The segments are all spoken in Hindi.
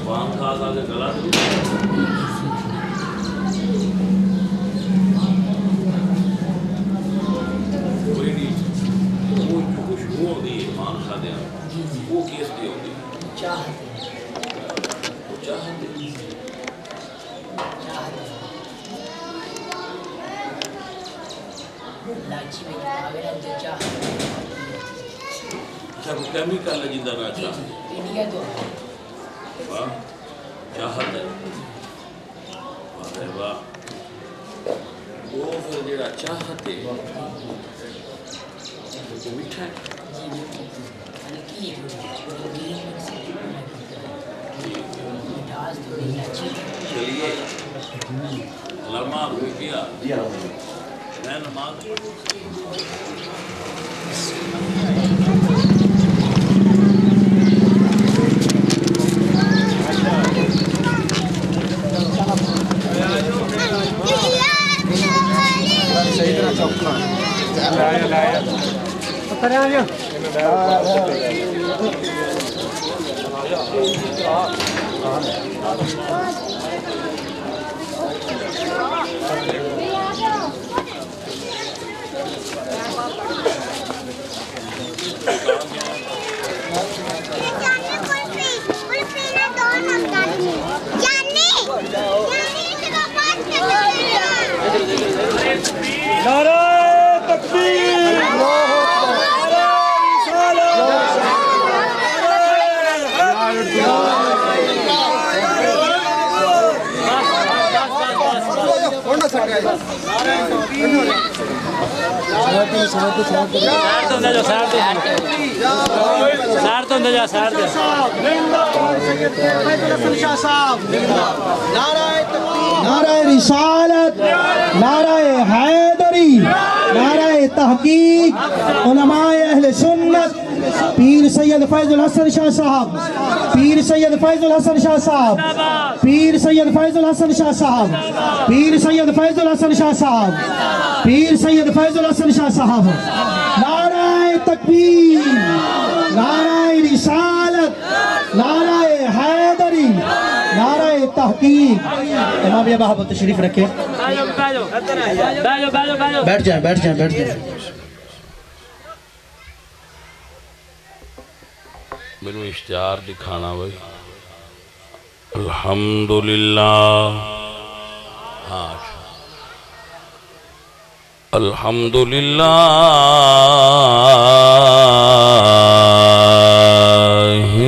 पान खा खा के गला दूँ कोई नहीं। वो जो खुशबू होती है पान खाते हैं वो किस दी होती है? चाहत वो चाहते लाची में आवेला जो चाहत अच्छा वो केमिकल है जिंदा ना चाह इंडिया तो वाह चाहत है अरे वाह वो फिर जेड़ा चाहत है वो मीठा है हल्की मिठास थोड़ी लाची चलिए लम्हा हुई पिया मैं नमाज सही तरह चौकना लाया लाया पता नहीं आ नारे तकबीर नारे रिसालत नारे हैदरी नारे तहकीक उलमाए अहले सुन्नत पीर सैयद फैजुल हसन शाह साहब पीर सैयद फैजुल हसन शाह साहब पीर सैयद फैजुल हसन शाह साहब पीर सैयद फैजुल हसन शाह साहब पीर सैयद फैजुल हसन शाह साहब नारे तकबीर नारे रिसालत नारे हैदरी नारे तहकीक। इमाम ये बाहर तशरीफ रखे बैठ जाए बैठ जाए बैठ जाए। मैनू इश्तिहार दिखाना भाई अल्हम्दुलिल्लाह हाँ अल्हम्दुलिल्लाह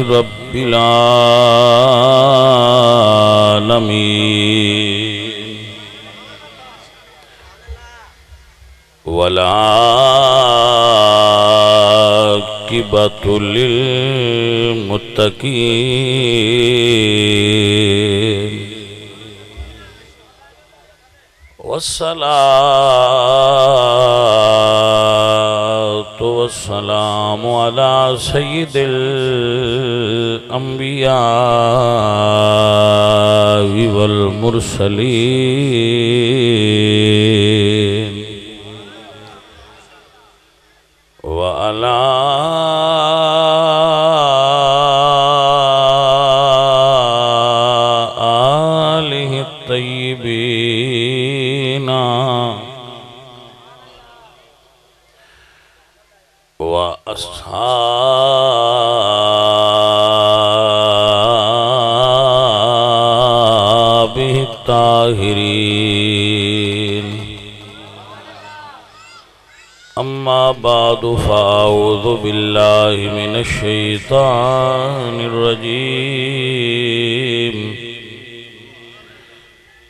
रब्बिल आलमीन वला आक़िबतुल मुत्तक़ीन वस्सलातु वस्सलामु अला सय्यिदिल अंबिया वल मुरसलीन व अला आलिहि तय्यिबीन व अस्हाबिहि ताहिरीन अम्मा बादु फ़ाऊज़ु बिल्लाहि मिनश शैतानिर रजीम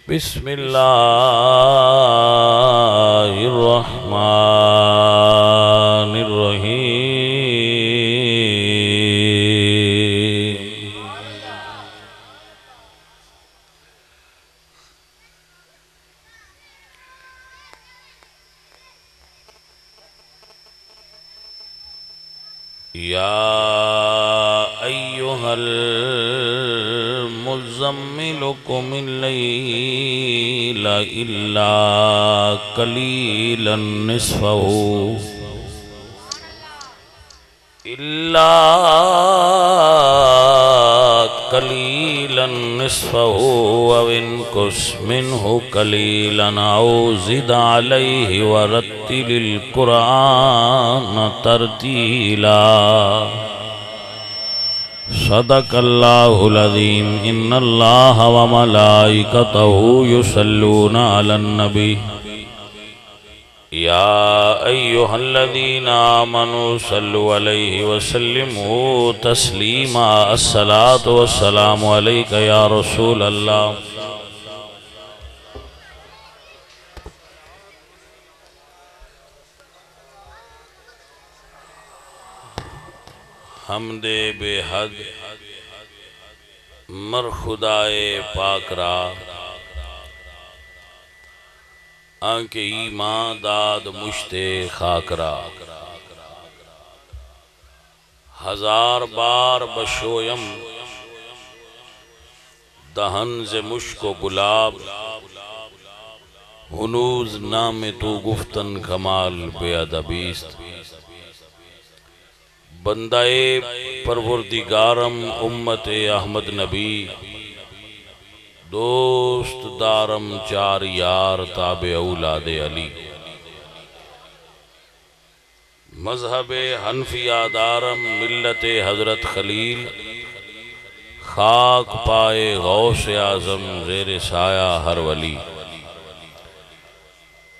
बिस्मिल्लाहिर रहमानिर रहीम। या अय्युहल मुज़म्मिलु क़ुमिल लैला इल्ला क़लीलन निस्फ़हु इल्ला कलीलन निस्फहु अव इनकुस मिन्हु कलीलन औ ज़िद अलैहि वरत्तिलिल कुरान तरतीला। सदकल्लाहुल अज़ीम। इन्नल्लाह व मलाइकतहु युसल्लूना अलन नबी या अय्युहल्लज़ीना आमनू सल्लु अलैहि वसल्लिमू तस्लीमा। अस्सलातु वस्सलामु अलैका या रसूल अल्लाह। हमदे बेहद मर खुदाए पाकरा आंके ईमान दाद मुश्ते खाकरा। हजार बार बशोयम दहन से मुश्को गुलाब हुनूज नाम तू गुफ्तन कमाल बेअदबीस्त। बंदाए परवरदिगारम उम्मत अहमद नबी दोस्त दारम चार यार ताबे औलाद अली। मजहब हनफिया दारम मिल्लत हजरत खलील खाक पाए गौस आजम ज़ेरे साया हर वली।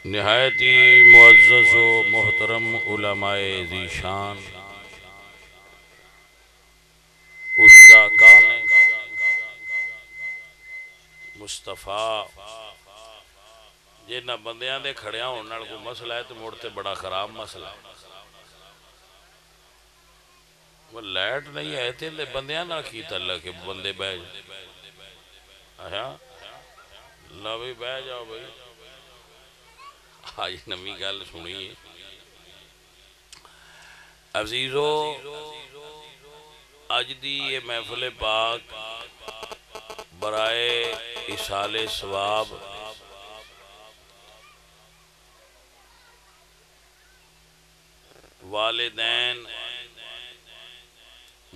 निहायती मुअज़्ज़ज़ व मोहतरम उलमाए ज़ीशान उश्शाकान मुस्तफा जिन्हां बंदियां दे खड़िया होने नाल कोई मसला है तो मुड़ ते बड़ा खराब मसला है। वो लाइट नहीं है तो बंदियां नाल की तल्लक है? बंदे बह ला भी बह जाओ भाई। आज नवी गल सुनी अजीजो, अज दी ये महफिल पाक बराए इसाले सवाब वालिदैन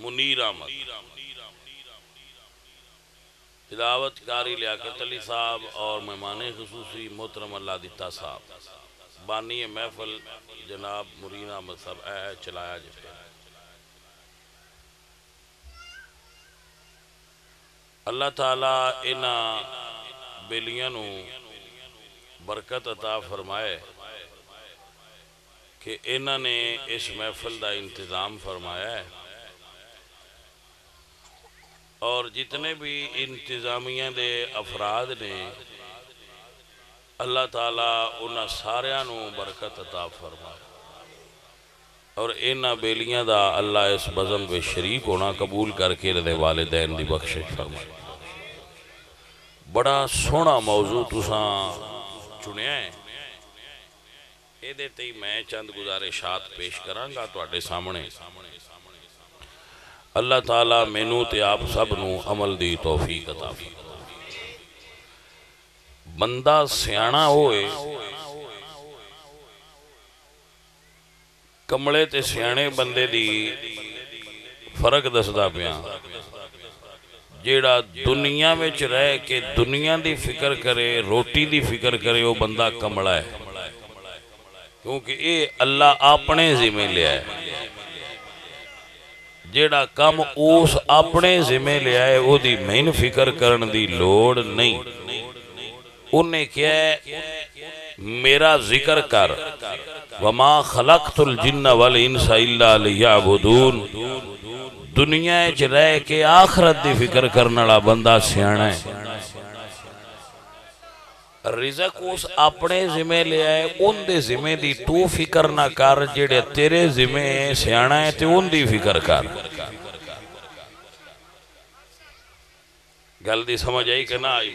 मुनीर अहमद तिलावत कारी लियाकत अली साहब और मेहमान खुसूसी मोहतरम अल्लाह दिता साहब बानी महफिल जनाब मुनीर अहमद साहब चलाया जिसका अल्लाह ताला इन्हां बेलियां नूं बरकत अता फरमाए कि इन्हां ने इस महफिल का इंतज़ाम फरमाया है और जितने भी इंतज़ामिया दे अफराद ने अल्लाह ताला उन्हां सारियां नूं बरकत अता फरमाए और इन्हां बेलियां दा अल्लाह इस बज़म में शरीक होना कबूल करके इन्हां वालिदैन दी बख्शिश फरमाए। बड़ा सोहना मौजू तुसां चुनिया है, इहदे ते ही मैं चंद गुजारिशात पेश करांगा तुहाडे सामने। अल्लाह ताला मैनू ते आप सब नूं अमल दी तौफीक अता फरमाए। बंदा सियाणा होए, कमले ते सियाणे बंदे दी फर्क दसदा पिया। जेड़ा दुनिया में रह के दुनिया दी फिक्र करे, रोटी दी फिक्र करे, वो बंदा कमला है, क्योंकि ये अल्लाह अपने जिम्मे लिया है। जेड़ा कम उस अपने जिम्मे लिया है ओदी मैन फिक्र करन दी लोड़ नहीं। उन्हें क्या है, मेरा जिक्र कर, वमा खलक़तुल जिन्ना वल इंसा इल्ला लियअबुदून। दुनिया च रह के आखरत दी फिक्र करने वाला बंदा सियाणा है। रिज़क उस अपने जिम्मे लिया है, उनके जिम्मे दी तू फिक्र ना कर। जेड़े तेरे जिम्मे सियाणा है ते उनकी फिक्र कर। गल दी समझ आई कि ना आई?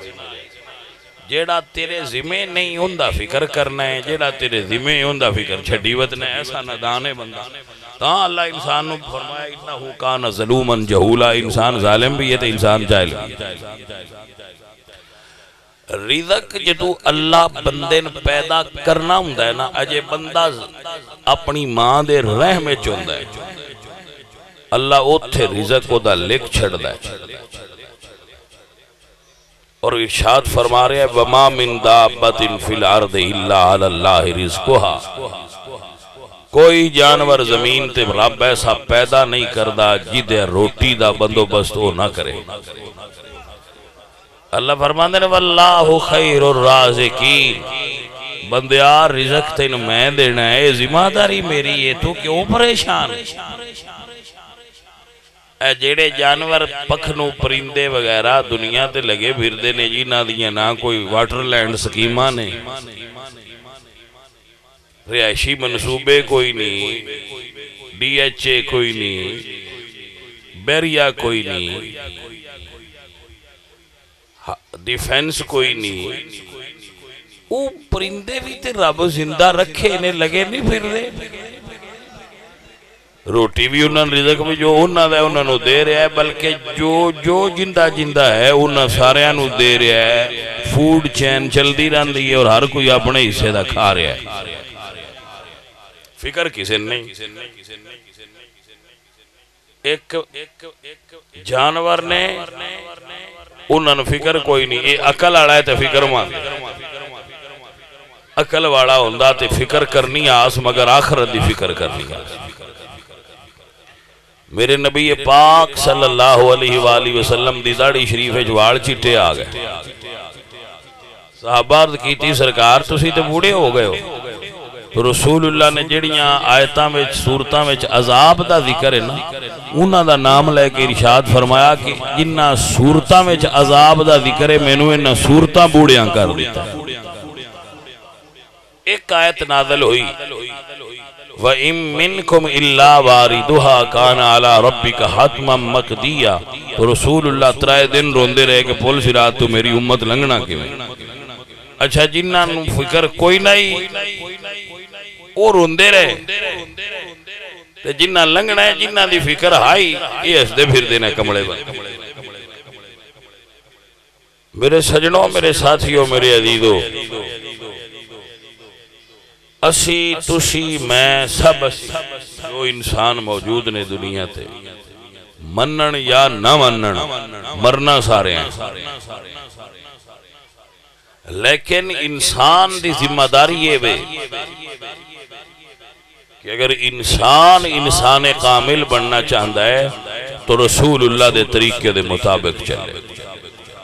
जेड़ा तेरे जिम्मे नहीं उनका फिक्र करना है, जेड़ा तेरे जिम्मे उनका फिक्र छड्डी वतना। ऐसा नादान है बंदा। तां अल्लाह इंसान नूं फरमाया इन्नहु कान ज़लूमन जहूला। इंसान जालिम भी है तो इंसान जाहिल। रिज़क जदों अल्लाह बंदे नूं पैदा करना हुंदा है ना, अजे बंदा अपनी मां दे रहम विच हुंदा है, अल्लाह उत्थे रिज़्क़ ओदा लिख छड़दा है और इरशाद फरमा रहा है वमा मिन दाब्बतिन फिल अर्दि इल्ला अलल्लाहि रिज़्क़ुहा। कोई जानवर जमीन ते रब ऐसा पैदा नहीं करदा जिदे रोटी दा बंदोबस्त वो ना करे। अल्लाह फरमांदे ने वल्लाहु खैरुर राज़िकीन, बंदिया रिज़्क़ तेन मैं देना है, जिम्मेदारी मेरी है, तू क्यों परेशान? जेड़े जानवर पखनू परिंदे वगैरह दुनिया ते लगे फिरदे ने जिन्हां दियां ना कोई वाटरलैंड स्कीमां ने, रिहायशी मनसूबे कोई नहीं, DHA कोई नहीं, बैरिया कोई नहीं, डिफेंस कोई नहीं, वो परिंदे भी ते रब जिंदा रखे ने, लगे नहीं फिर रहे। रोटी भी उन्होंने रिज़्क़ भी जो उन्होंने उन्होंने दे रहा है, बल्कि जो जो जिंदा जिंदा है उन्होंने सारिਆਂ ਨੂੰ दे रहा है। फूड चैन चलती रहती है और हर कोई अपने हिस्से का खा रहा है, फिक्र किसी नहीं। एक जानवर ने उन्होंने फिक्र कोई नहीं, ये अकल वाला है तो फिक्र मंद, अकल वाला होंदा ते फिक्र करनी आस, मगर आखरत की फिक्र करनी आस। मेरे नबी पाक सल्लल्लाहु अलैहि वसल्लम दी दाढ़ी शरीफ विच वाल चिट्टे आ गए। सहाबा अर्ज़ कीती सरकार तुसी ते बूढ़े हो गए हो। तो रसूलुल्लाह ने जड़ियां आयतां विच सूरतां विच अजाब दा जिक्र है ना, उन्हां दा नाम लैके इरशाद फरमाया कि जिन्हां सूरतां विच अजाब दा जिक्र है मैनू इन्हां सूरतां बूढ़ियां कर दिता। एक आयत नाज़िल हुई व इम मिनकुम इल्ला वारिदुहा काना अला रब्बिका हतमम मक़दिया। तो रसूलुल्लाह 3 दिन रोंदे रहे कि पुल सिरात तो मेरी उम्मत लंघना किवें। अच्छा जिन्हां नूं फिक्र कोई नहीं वो रोंदे रहे, ते जिन्हां लंघना है जिन्हां दी फिक्र हाई ये हसदे फिरदे ने कमले बन। मेरे सजनों, मेरे साथियों, मेरे अजीजों, असी तुसी मैं सब जो इंसान मौजूद ने दुनिया ते, मनन या ना मनन, मरना सारे हैं। लेकिन इंसान की जिम्मेदारी ये वे कि अगर इंसान इंसान कामिल बनना चाहता है तो रसूलुल्लाह दे तरीके दे मुताबिक चले।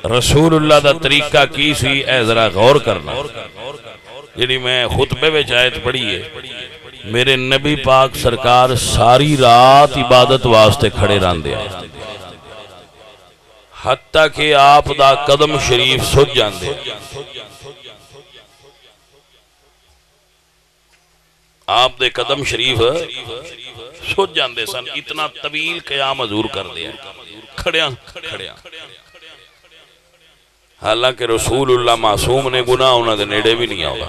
रसूलुल्लाह दा तरीका की सी, ए जरा गौर करना। जी मैं खुतबे में आयत पढ़ी है, मेरे नबी पाक सरकार सारी रात इबादत वास्ते खड़े रहंदे हैं, हत्ता कि आप दा कदम शरीफ सुज जांदे। आप दे कदम शरीफ सुज जांदे सन, इतना तवील क़याम हजूर करदे हैं खड़िया खड़िया। हालांकि रसूलुल्लाह मासूम ने, गुनाह उन्होंने नेड़े भी नहीं आया,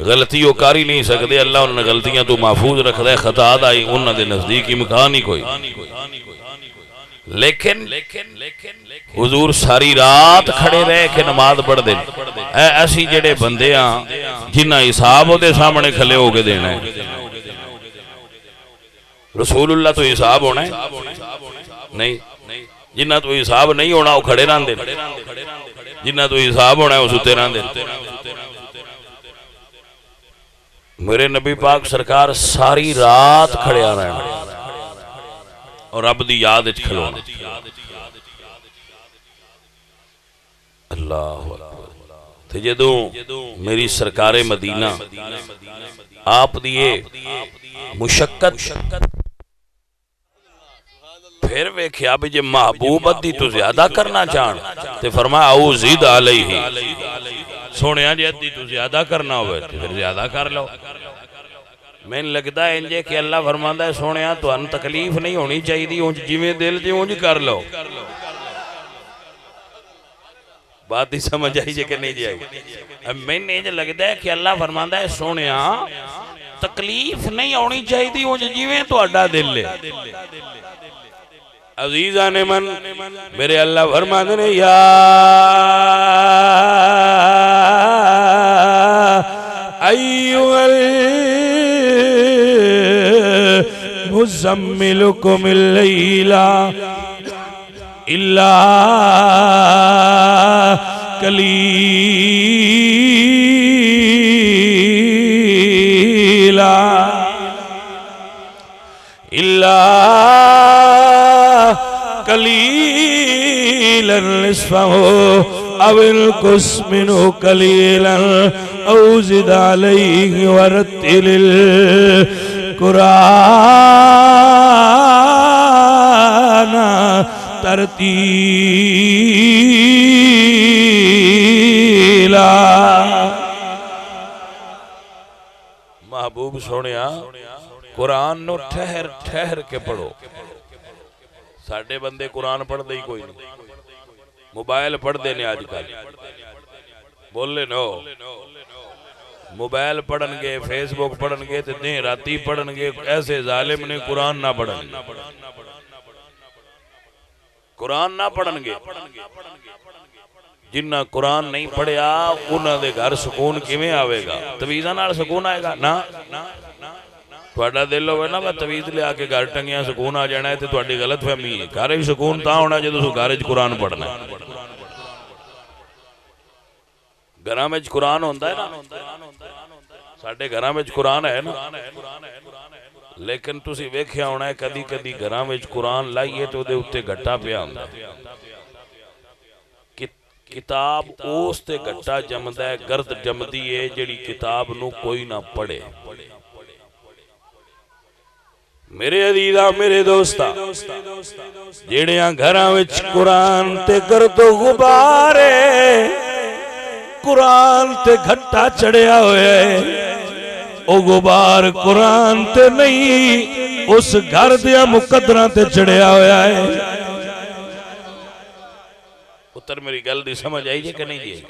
गलती वो कर ही नहीं सकते। अल्लाह उन्होंने गलतियां तो महफूज रखता है, खता दा उन्होंने नजदीक इम्कान ही कोई। लेकिन हुजूर सारी रात खड़े रह के नमाज पढ़ते। ऐसी जेडे बंदे जिन्हें हिसाब वो सामने खले होके देना है, रसूलुल्लाह तो हिसाब होना है नहीं, जिन्ना तो हिसाब नहीं होना वो खड़े रहते, जिन्ना तो हिसाब होना है वो सुते रहते। मेरे नबी पाक सरकार सारी रात खड़िया रहना और रब दी याद विच खलोना। अल्लाह ते जदों मेरी सरकारे मदीना आप दी मुशक्कत फिर वेख्या भी जे महबूब अद्दी तो ज्यादा करना चाहन ते फरमाया औ ज़िद अलैहि, सोनिया जी अद्दी तो ज्यादा करना होवे तो फिर ज्यादा कर लो। मैंने लगता है इंजे कि अल्लाह फरमांदा है सोनिया तुहानू तकलीफ नहीं होनी चाहिए, उंज जिवें दिल च उंज कर लो। बात ही समझ आई जे कि नहीं जी आई? मैंने इंज लगता है कि अल्लाह फरमांदा है सोनिया तकलीफ नहीं होनी चाहिए, उंज जिवें तुहाडा दिल है। अजीजा ने मन मेरे अल्लाह फरमाते ने या अय्युहल मुज़म्मिलुकुमिल लैला इल्ला कलीला इल्ला कलीलन निस्फहु अविल कुस्मिनु कलीलन औ ज़िद अलैहि वरत्तिलिल कुरान तरतीला। महबूब सोनिया कुरान नो ठहर ठहर के पढ़ो। साडे बंदे कुरान पढ़ते ही कोई नहीं, मोबाइल पढ़ते ने आजकल। बोले नो मोबाइल पढ़नगे, फेसबुक पढ़नगे तो दिन राती पढ़नगे। ऐसे जालिम ने कुरान ना पढ़न, कुरान ना पढ़नगे। जिन्ना कुरान नहीं पढ़िया उन्होंने घर सुकून किवें आवेगा? तवीज़ां नाल सुकून आएगा ना? तुहाडा दिल होवे ना मैं तवीज़ लिया के घर टंगिया सुकून आ जाना है, तो तुहाडी गलत फहमी है। घर च सुकून तां होना जो तुसीं घर च कुरान पढ़ना है। घरां विच कुरान होंदा है ना, साडे घरां विच कुरान है ना, लेकिन तुसीं वेख्या होना है कदी कदी घरां विच कुरान लाइए तो उहदे उत्ते गट्टा पिया हुंदा है। किताब उस ते गट्टा जमदा है, गर्द जमदी है जिहड़ी किताब नूं कोई ना पढ़े। मेरे अजीजा मेरे दोस्ता जेड़ियां घरां विच कुरान ते गर्दो गुबारे कुरान ते घट्टा चढ़िया होया है, ओ गुबार कुरान ते नहीं उस घर दिया मुकद्दरां ते चढ़िया होया है। पुत्र मेरी गल दी समझ आई जे कि नहीं जी?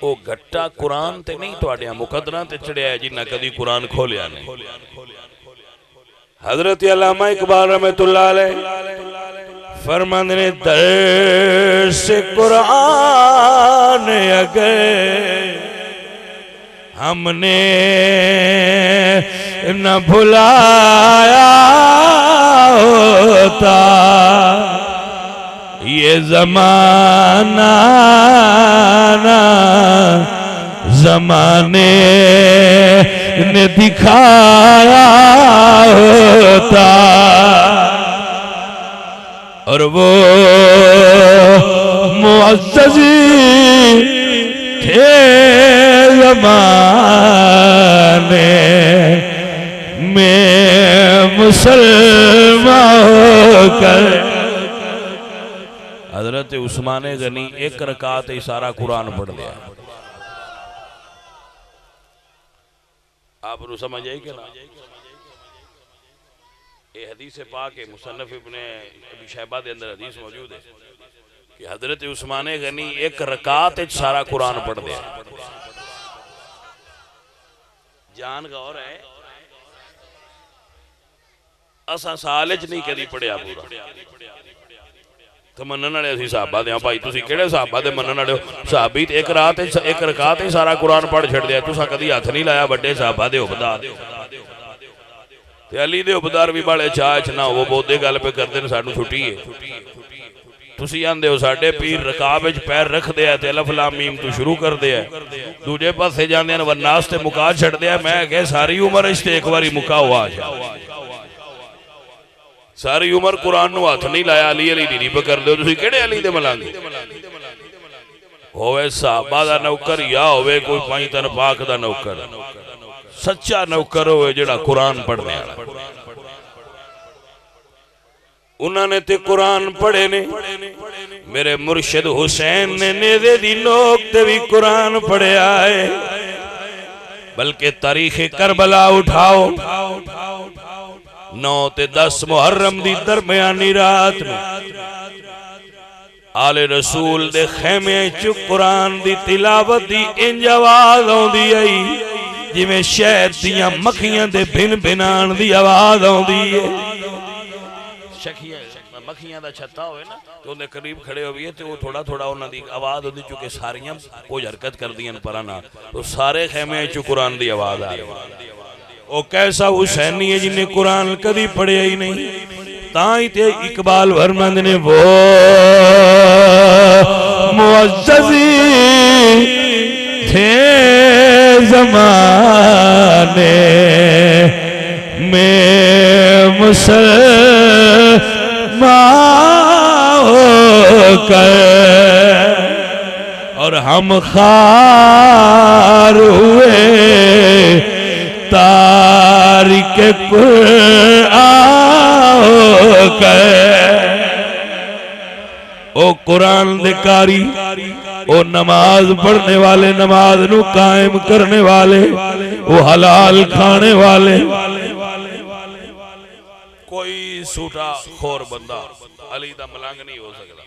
ओ घट्टा कुरान ते नहीं तुहाडियां मुकद्दरां ते चढ़िया है जिन्ना कदी कुरान खोलिया नहीं। हजरत अल्लामा इकबाल रहमतुल्लाह अलैह फरमाते ने दर्स कुरान अगर हमने न भुलाया होता ये जमाना ना जमाने ने दिखाया होता और वो मुअज़्ज़ज़ी थे ज़माने में मुसलमान होकर। हज़रत उस्मान गनी एक रकात ही सारा कुरान पढ़ लिया। आप समझ आई कि ना? ये हदीस पाक है, मुसन्नफ इब्ने अबी शैबा के अंदर हदीस मौजूद है कि हजरत उस्मान गनी एक रकात सारा कुरान पढ़ दिया। जान गौर है, असा साल च नहीं कदी पढ़िया पूरा। तो मनन वाले असीं साहबा दे भाई, तुसीं किहड़े साहबा दे मनन वाले हो? साहबी एक रकात सारा कुरान पढ़ छड़ दिया। तुसां कदी हथ नहीं लाया बड़े साहबा दे हुबदार ते अली दे हुबदार भी बड़े चाह ना वो बोधे गल पे करते सानू छुट्टी है। तुसीं आंदे हो साडे पीर रकाब विच पैर रखदे आ ते अलिफ लाम मीम तो शुरू करदे आ, दूजे पासे जांदे न वन्नास ते मुका छड़दे आ। मैं कह सारी उम्र इस ते एक बारी मुका हुआ, सारी उम्र कुरान नू हथ नहीं लाया। अली अली नहीं पे करदे हो तुसीं किहड़े अली दे मलांगे? होवे साहबा दा नौकर या होवे कोई पैंतन पाक दा नौकर, सच्चा नौकर होवे जिहड़ा कुरान पढ़ने वाला। उन्होंने ते कुरान पढ़े ने। मेरे मुर्शिद हुसैन ने नेज़े दी नोक ते भी कुरान पढ़िया है। बल्कि तारीख करबला उठाओ, 9 ते 10 मुहर्रम दी दरमियानी रात में आले रसूल दे खेमे च कुरान दी तिलावत दी इंज आवाज आउंदी आई जिवें शहद दियां मक्खियां दे भिन भिनान दी आवाज आउंदी है। मक्खियां दा छत्ता होवे ना तो उहदे करीब खड़े होइए तो थोड़ा थोड़ा उन्हां दी आवाज होंदी, चूंकि सारियां कोई हरकत करदियां परां ना, तो सारे खेमे च कुरान दी आवाज आ रही। वो कैसा हुसैनी है जिन्हें कुरान कभी पढ़िया ही नहीं। ताई ते इकबाल फरमांद ने वो मुअज़्ज़ज़ी थे ज़माने में मुसलमान होकर और हम खार हुए तारिक कुरान होकर। ओ कुरान दे कारी, ओ नमाज पढ़ने वाले, नमाज नू कायम करने वाले, ओ हलाल खाने वाले। कोई सूटा खोर बंदा अली दा मलंग नहीं हो सकता।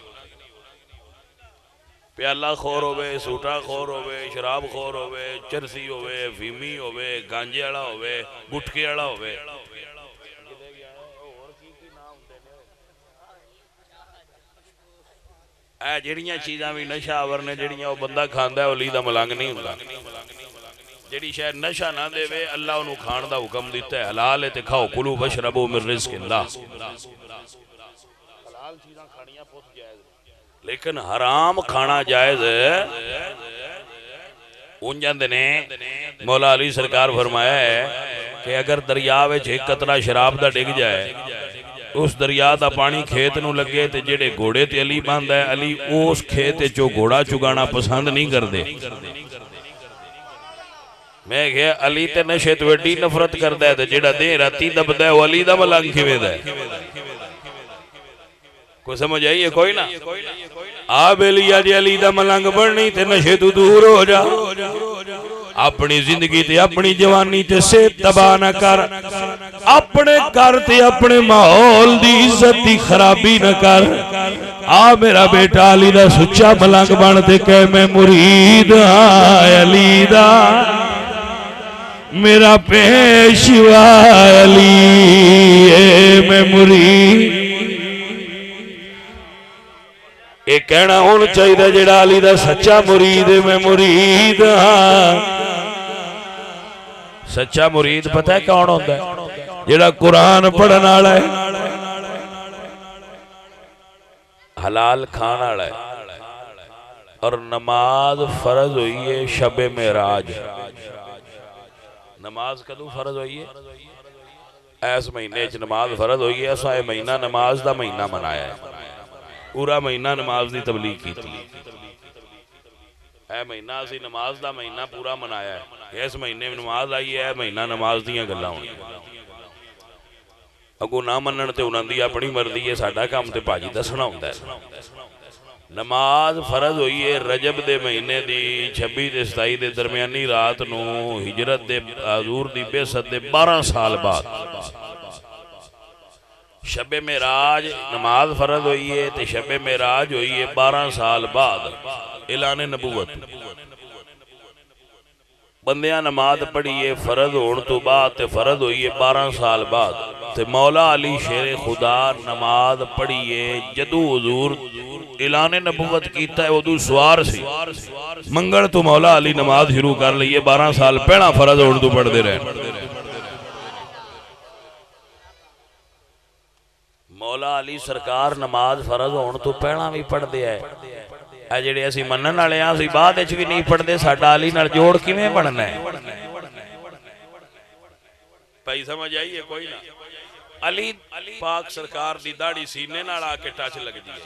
प्याला खोर होवे, सूटा खोर होवे, शराब खोर होवे, चरसी होवे, फीमी होवे, गांजे वाला होवे, गुटके वाला होवे। ਜਿਹੜੀਆਂ ਚੀਜ਼ਾਂ ਵੀ ਨਸ਼ਾਵਰ ਨੇ, ਜਿਹੜੀਆਂ ਉਹ ਬੰਦਾ ਖਾਂਦਾ ਉਹ ਅਲੀ ਦਾ ਮਲੰਗ ਨਹੀਂ ਹੁੰਦਾ। ਜਿਹੜੀ ਸ਼ਾਇਦ ਨਸ਼ਾ ਨਾ ਦੇਵੇ, ਅੱਲਾ ਉਹਨੂੰ ਖਾਣ ਦਾ ਹੁਕਮ ਦਿੱਤਾ ਹੈ, ਹਲਾਲ ਹੈ ਤੇ ਖਾਓ, ਕੁਲੂ ਵਸ਼ਰਬੂ ਮਿਨ ਰਿਜ਼ਕਿल्लाह। ਹਲਾਲ ਚੀਜ਼ਾਂ ਖਾਣੀਆਂ ਬਹੁਤ ਜਾਇਜ਼, लेकिन हराम खाना जायज उन जाते ने। मौला अली सरकार फरमाया है कि अगर दरिया में एक कतरा शराब का डिग जाए, उस दरिया का पानी खेत नूं लगे तो जेडे घोड़े ते अली बंद है, अली उस खेत चो घोड़ा चुगाना पसंद नहीं करते। मैं क्या अली ते नशे तो एडी नफरत करता है, तो जेड़ा देर राती दबदा है वो अली दा मलंग किवें दा है? कोई समझ आई है? कोई ना। आ बेलिया जे अली दा मलंग बननी ते नशे तू दूर हो जा। अपनी जिंदगी ते अपनी जवानी ते सेहत तबाह ना कर, अपने घर ते अपने माहौल दी इज्जत दी खराबी न कर। आ मेरा बेटा अली दा सुच्चा मलंग बन ते कह मैं मुरीद हां अली दा, मेरा पेशवा अली मैं मुरीद। ये कहना होना चाहिए जेड़ा अली दा सच्चा मुरीद है, मैं मुरीद हाँ। सच्चा मुरीद पता है कौन होता है? जेड़ा कुरान पढ़ने वाला है, हलाल खाने वाला है, और नमाज फर्ज हुई है शबे मेराज। नमाज कदों फर्ज हुई है? इस महीने च नमाज फर्ज हुई है। असा यह महीना नमाज का महीना मनाया है, पूरा महीना नमाज की तबलीग की। महीना असी नमाज का महीना पूरा मनाया है। इस महीने में नमाज आई है, महीना नमाज दियां गल्लां होणियां। अगों ना मनण ते उन्हां दी अपनी मर्जी है, साडा काम ते भाजी दसना हुंदा है। नमाज फर्ज हुई है रजब दे महीने दी 26 ते 27 दे दरमियानी रात नूं हिजरत दे हजूर दी बेसत दे 12 साल बाद शबे मेराज नमाज फर्ज हुई है। तो शबे मेराज हुई है 12 साल बाद ऐलाने नबूवत। बंदियां नमाज पढ़ी है फर्ज होने तो बाद, ते फर्ज हुई है 12 साल बाद। ते मौला अली शेर खुदा नमाज पढ़ी है जदू हुजूर ऐलाने नबूवत कीता है, उदू सवार सी। मंगल तो मौला अली नमाज शुरू कर ली है, 12 साल पहला फर्ज होने तो पढ़ते रहे। मौला अली सरकार नमाज फर्ज होने तो पहला भी पढ़ते है। जेडे असीं मनण वाले हां, असीं बाद विच भी नहीं पढ़ते। साडा अली नाल जोड़ किवें बनना है? भाई समझ आई है? कोई ना। अली पाक सरकार दी दाढ़ी सीने नाल आके टच लगदी है।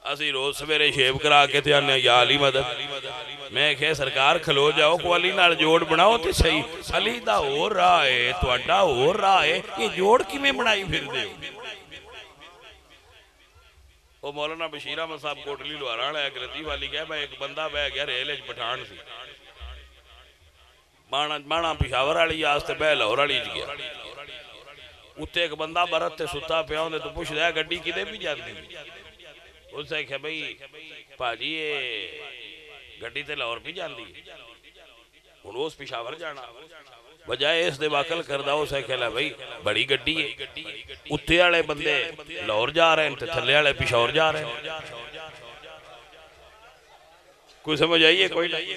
असीं रोज सवेरे शेव करा के ते आने या अली मदद। मैं कहा सरकार खलो जाओ, को अली नाल जोड़ बनाओ तो सही। अली दा होर राह है, तुहाडा होर राह है, ये जोड़ किवें बनाई फिरदे हो? वो मौलाना बशीर अहमद साहब कोटली लुहारा वाला एक रती वाली गया, मैं एक बंदा बह गया रेल पठान सी बाणा पिशावर वाली आस्ते बह लाहौर वाली च गया। उत्ते एक बंदा बरत ते सुता पिया, तो पुछदा गड्डी किते भी जाती? उसने आख्या भाई भाजी ये गड्डी ते लाहौर भी जाती, हुण उस पिशावर जाना। बजाय इस दे वाकल करदा उस आख्या भाई बड़ी गड्डी है, उत्ते वाले बंदे लाहौर जा रहे हैं ते थल्ले वाले पिशावर जा रहे हैं। कोई समझ आइए कोई नहीं।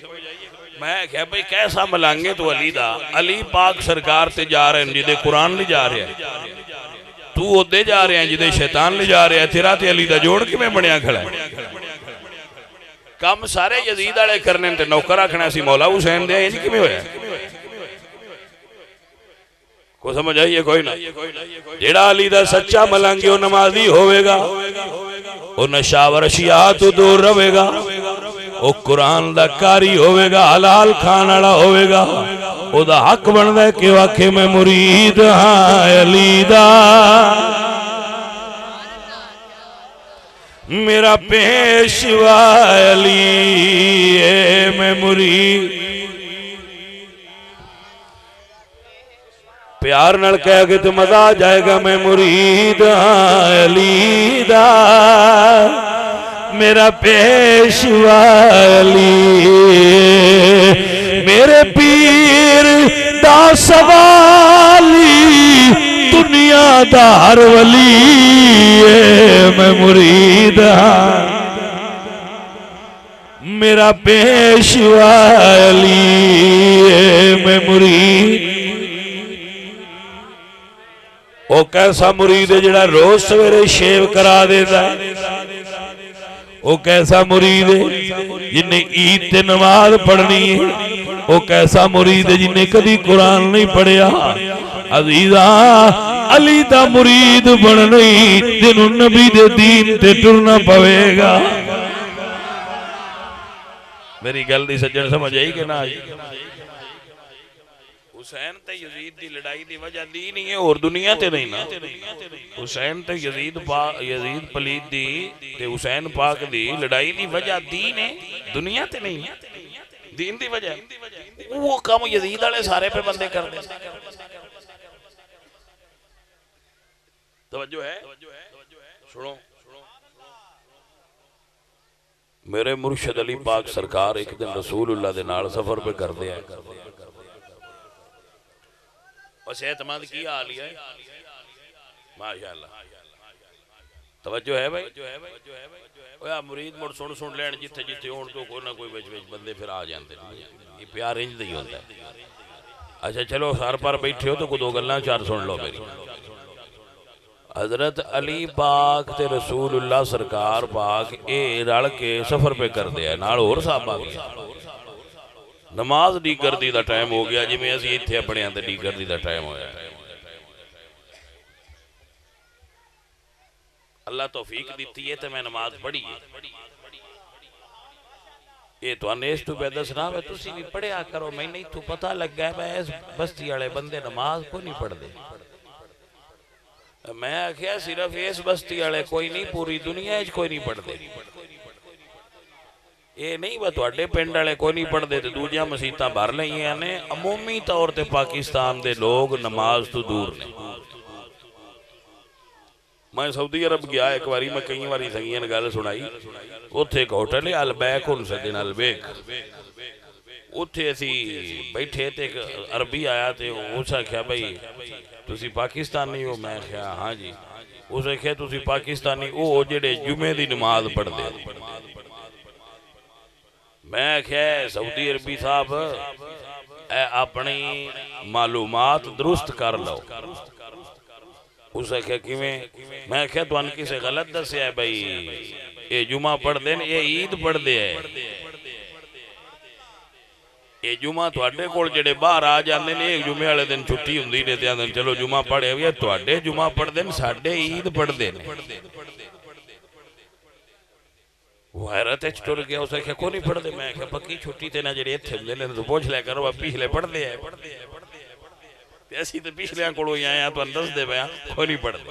मैं क्या भाई कैसा मलांगे तो अली दा, अली पाक सरकार ते जा रहे हैं जिदे कुरान ले जा रहे हैं, तू ओदे जा रहे हैं जिदे शैतान ले जा रहे हैं, तेरा ते अली दा जोड़ किवें बनया खड़ा है? काम सारे यजीद वाले करने ते नौकर रखना सी मौला हुसैन दे, इंज किवें होया? को समझ आइए कोई ना। जेड़ा अली दा सच्चा मलांगे वो नमाजी होवेगा, वो नशावर अशिया तो दूर रहेगा, वो कुरान दा कारी होवेगा, हलाल खान वाला होवेगा, ओदा हक बनदा है कि आखे मैं मुरीद हां अली दा, मेरा पेशवा अली है, मैं मुरीद। प्यार नाल कह के तो मजा आ जाएगा, मैं मुरीद हां अली दा, मेरा पेशवा अली, मेरे पीर दा सवाली, दुनियादार वली है, मैं मुरीद हां, मेरा पेशवा अली है, मैं मुरीद। वो कैसा मुरीद है जिहड़ा रोज सवेरे शेव करा देता है, वो कैसा मुरीद है जिन्हें ईद ते नमाज पढ़नी है, वो कैसा मुरीद है जिन्हें कभी कुरान नहीं पढ़िया। अजीजा अली दा मुरीद बननी तेनू नबी दे दीन ते टुरना पवेगा। मेरी गल दी सज्जन समझ आई कि ना आई? हुसैन ते यजीद दी लड़ाई दी वजह दीन ही है और दुनिया ते नहीं ना। हुसैन ते यजीद पलीद दी ते हुसैन पाक दी लड़ाई दी वजह दीन है, दुनिया ते नहीं। दीन दी वजह वो काम यजीद वाले सारे पे बंदे कर दे। तवज्जो है, सुनो। मेरे मुर्शिद अली पाक सरकार एक दिन रसूलुल्लाह दे नाल सफर पे करते हैं, और सेहतमंद की हाल है माशाअल्लाह। तवज्जो है भाई, ओए मुरीद मुड़ सुन सुन लैन जिथे जिथे होण तो कोई ना कोई विच विच बंदे फिर आ जाते हैं। ये प्यार इंज दा ही होंदा है। अच्छा चलो सर पर बैठे हो तो कोई दो गल्लां चार सुन लो मेरी। हजरत अली पाक ते रसूलुल्लाह सरकार पाक ये रल के सफर पे करते हैं, नाल होर साहबा भी। नमाज दी गर्दी दा टाइम हो गया, जिवें असीं इत्थे अपने ते दी गर्दी दा टाइम होया। अल्लाह तौफीक दिती है तो मैं नमाज पढ़ी है। ये तुहानू इस तों दसना वे तुसीं भी पढ़िया करो। मैनूं इत्थों पता लगा है इस बस्ती वाले बंदे नमाज को नहीं पढ़ते। मैं आख्या सिर्फ इस बस्ती वाले कोई नहीं, पूरी दुनिया कोई नहीं पढ़ते। ये नहीं वा तुहाडे पिंड वाले कोई नहीं पढ़ते तो दूजियां मसीतां भर लईआं ने। अमूमी तौर पर पाकिस्तान के लोग नमाज तो दूर ने। मैं सऊदी अरब गया एक बारी, मैं कई बारी संगियां ने गल सुनाई। उत्थे एक होटल है अलबैक हुसैन अलबैक, उत्थे असी बैठे तो एक अरबी आया तो उस आख्या भाई तुसी पाकिस्तानी हो? मैं आख्या हाँ जी। उस आख्या तुसी पाकिस्तानी वो जेडे जुमे की नमाज पढ़ते? मैं आख्या सऊदी अरबी साहब अपनी मालूमात दुरुस्त कर लो। उस आख्या किवें? मैं आख्या तुहानू किसे गलत दसिया भाई ये जुमा पढ़ते हैं, ये ईद पढ़ते हैं। ये जुमा तुहाडे कोल जेडे बाहर आ जाते हैं, एक जुमे वाले दिन छुट्टी हुंदी ने ते आंदे चलो जुमा पढ़े भी, तुहाडे जुमा पढ़ते हैं, साडे ईद पढ़ते हैं। वो हैरत टुर गया। उस आख्या को नहीं पढ़ते? मैं आख्या पक्की छुट्टी ते ना जेडे इत्थे हुंदे ने तो पुछ लिया करो पिछले पढ़ते हैं। असीं ते पिछलियां कोलों ही आए हैं, तुहानूं दसदे पए हां कोई नहीं पढ़ते।